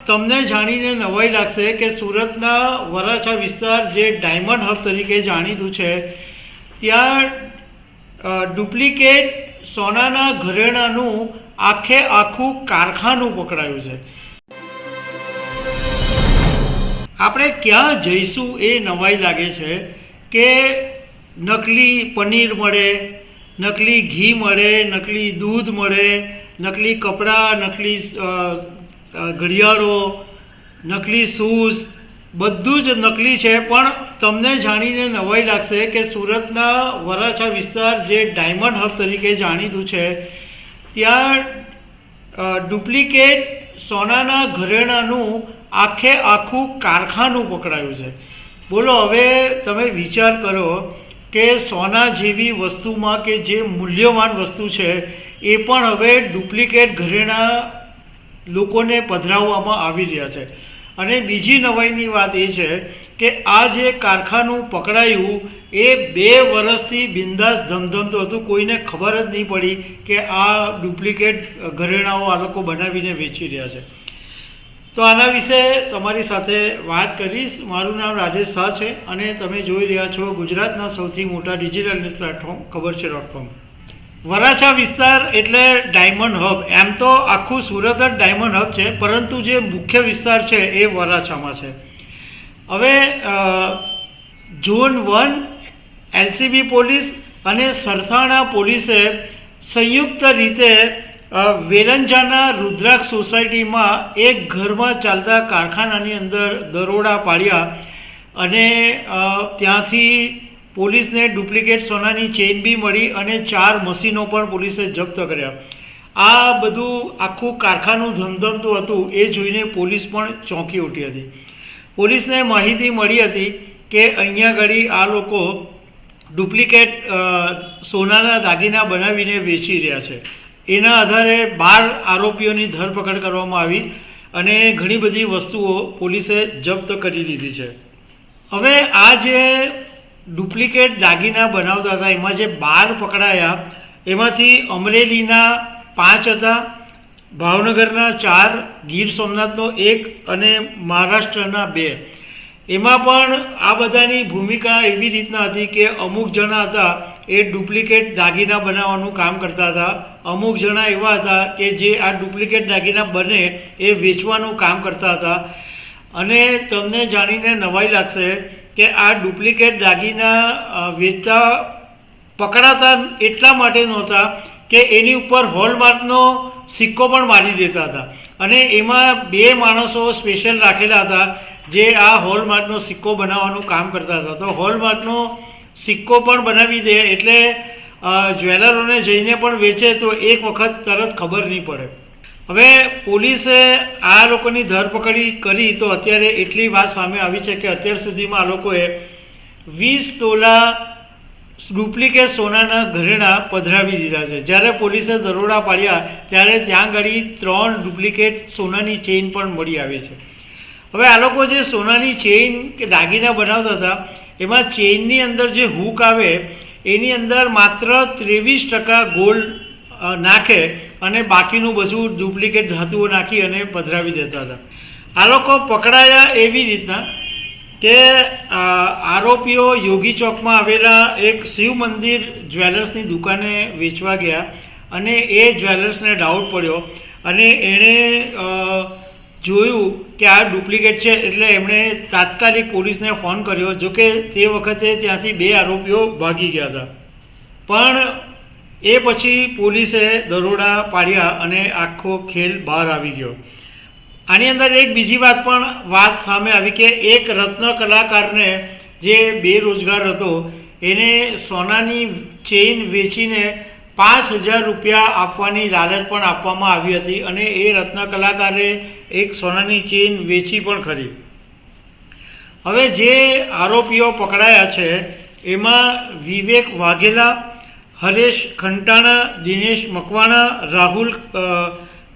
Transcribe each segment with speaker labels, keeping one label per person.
Speaker 1: તમને જાણીને નવાઈ લાગશે કે સુરતના વરાછા વિસ્તાર જે ડાયમંડ હબ તરીકે જાણીતું છે ત્યાં ડુપ્લિકેટ સોનાના ઘરેણાનું આખે આખું કારખાનું પકડાયું છે। આપણે ક્યાં જઈશું એ નવાઈ લાગે છે કે નકલી પનીર મળે, નકલી ઘી મળે, નકલી દૂધ મળે, નકલી કપડાં, નકલી ઘડિયાળો, નકલી શૂઝ, બધું જ નકલી છે। પણ તમને જાણીને નવાઈ લાગશે કે સુરતના વરાછા વિસ્તાર જે ડાયમંડ હબ તરીકે જાણીતું છે ત્યાં ડુપ્લિકેટ સોનાના ઘરેણાનું આખે આખું કારખાનું પકડાયું છે। બોલો, હવે તમે વિચાર કરો કે સોના જેવી વસ્તુમાં કે જે મૂલ્યવાન વસ્તુ છે એ પણ હવે ડુપ્લિકેટ ઘરેણાં લોકોને પધરાવવામાં આવી રહ્યા છે। અને બીજી નવાઈની વાત એ છે કે આ જે કારખાનું પકડાયું એ 2 વર્ષથી બિંદાસ ધમધમતું હતું, કોઈને ખબર જ નહીં પડી કે આ ડુપ્લિકેટ ઘરેણાઓ આ લોકો બનાવીને વેચી રહ્યા છે। તો આના વિશે તમારી સાથે વાત કરીશ। મારું નામ રાજેશ શાહ છે અને તમે જોઈ રહ્યા છો ગુજરાતના સૌથી મોટા ડિજિટલ ન્યૂઝ પ્લેટફોર્મ ખબરછે.com। વરાછા વિસ્તાર એટલે ડાયમંડ હબ। એમ તો આખું સુરત જ ડાયમંડ હબ છે, પરંતુ જે મુખ્ય વિસ્તાર છે એ વરાછામાં છે। હવે ઝોન 1 એલસીબી પોલીસ અને સરથાણા પોલીસે સંયુક્ત રીતે વેલંજાના રુદ્રાક્ષ સોસાયટીમાં એક ઘરમાં ચાલતા કારખાનાની અંદર દરોડા પાડ્યા અને ત્યાંથી પોલીસને ડુપ્લિકેટ સોનાની ચેઇન બી મળી અને 4 મશીનો પણ પોલીસે જપ્ત કર્યા। આ બધું આખું કારખાનું ધમધમતું હતું એ જોઈને પોલીસ પણ ચોંકી ઉઠી હતી। પોલીસને માહિતી મળી હતી કે અહીંયા આગળ આ લોકો ડુપ્લિકેટ સોનાના દાગીના બનાવીને વેચી રહ્યા છે। એના આધારે 12 આરોપીઓની ધરપકડ કરવામાં આવી અને ઘણી બધી વસ્તુઓ પોલીસે જપ્ત કરી લીધી છે। હવે આ જે ડુપ્લિકેટ દાગીના બનાવતા હતા એમાં જે 12 પકડાયા એમાંથી અમરેલીના 5 હતા, ભાવનગરના 4, ગીર સોમનાથનો 1 અને મહારાષ્ટ્રના 2। એમાં પણ આ બધાની ભૂમિકા એવી રીતના હતી કે અમુક જણા હતા એ ડુપ્લિકેટ દાગીના બનાવવાનું કામ કરતા હતા, અમુક જણા એવા હતા કે જે આ ડુપ્લિકેટ દાગીના બને એ વેચવાનું કામ કરતા હતા। અને તમને જાણીને નવાઈ લાગશે કે આ ડુપ્લિકેટ દાગીના વેચતા પકડાતા એટલા માટે નહોતા કે એની ઉપર હોલમાર્કનો સિક્કો પણ મારી દેતા હતા અને એમાં 2 માણસો સ્પેશિયલ રાખેલા હતા જે આ હોલમાર્કનો સિક્કો બનાવવાનું કામ કરતા હતા। તો હોલમાર્કનો સિક્કો પણ બનાવી દે એટલે જ્વેલરોને જઈને પણ વેચે તો એક વખત તરત ખબર નહીં પડે। હવે પોલીસે આ લોકોની ધરપકડ કરી તો અત્યારે એટલી વાત સામે આવી છે કે અત્યાર સુધીમાં આ લોકોએ 20 તોલા ડુપ્લિકેટ સોનાના ઘરેણાં પધરાવી દીધા છે। જ્યારે પોલીસે દરોડા પાડ્યા ત્યારે ત્યાં આગળ 3 ડુપ્લિકેટ સોનાની ચેઇન પણ મળી આવી છે। હવે આ લોકો જે સોનાની ચેઇન કે દાગીના બનાવતા હતા એમાં ચેઇનની અંદર જે હૂક આવે એની અંદર માત્ર 23% ગોલ્ડ નાખે અને બાકીનું બધું ડુપ્લિકેટ ધાતુઓ નાખી અને પધરાવી દેતા હતા। આ લોકો પકડાયા એવી રીતના કે આરોપીઓ યોગી ચોકમાં આવેલા એક શિવ મંદિર જ્વેલર્સની દુકાને વેચવા ગયા અને એ જ્વેલર્સને ડાઉટ પડ્યો અને એણે જોયું કે આ ડુપ્લિકેટ છે એટલે એમણે તાત્કાલિક પોલીસને ફોન કર્યો। જોકે તે વખતે ત્યાંથી 2 આરોપીઓ ભાગી ગયા હતા, પણ એ પછી પોલીસે દરોડા પાડ્યા અને આખો ખેલ બહાર આવી ગયો। આની અંદર એક બીજી વાત સામે આવી કે એક રત્ન કલાકારને જે બેરોજગાર હતો એને સોનાની ચેઇન વેચીને 5000 રૂપિયા આપવાની લાલચ પણ આપવામાં આવી હતી અને એ રત્ન કલાકારે એક સોનાની ચેઇન વેચી પણ ખરી। હવે જે આરોપીઓ પકડાયા છે એમાં વિવેક વાઘેલા, હરેશ ખંટાણા, દિનેશ મકવાણા, રાહુલ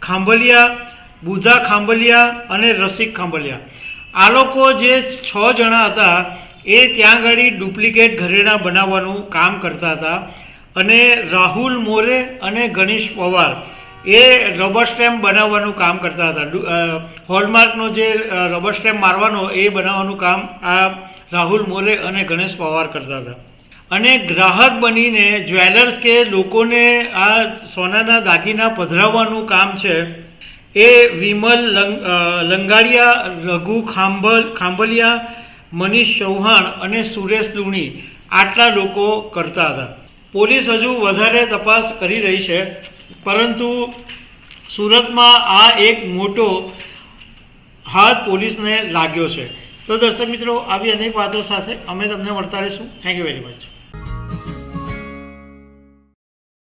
Speaker 1: ખાંભલિયા, બુધા ખાંભલિયા અને રસિક ખાંભલિયા। આ લોકો જે 6 જણા હતા એ ત્યાં આગળ ડુપ્લિકેટ ઘરેણાં બનાવવાનું કામ કરતા હતા અને રાહુલ મોરે અને ગણેશ પવાર એ રબર સ્ટેમ્પ બનાવવાનું કામ કરતા હતા. હોલમાર્કનો જે રબર સ્ટેમ્પ મારવાનો એ બનાવવાનું કામ આ રાહુલ મોરે અને ગણેશ પવાર કરતા હતા. અને ગ્રાહક બનીને જ્વેલર્સ કે લોકોને આ સોનાના દાગીના પધરાવવાનું કામ છે એ વિમલ લંગાડિયા, રઘુ ખાંભલિયા, મનીષ ચૌહાણ અને સુરેશ લુણી આટલા લોકો કરતા હતા. પોલીસ હજુ વધારે તપાસ કરી રહી છે, પરંતુ સુરતમાં આ એક મોટો હાથ પોલીસને લાગ્યો છે. તો દર્શક મિત્રો, આવી અનેક વાતો સાથે અમે તમને મળતા રહીશું. Thank you very much.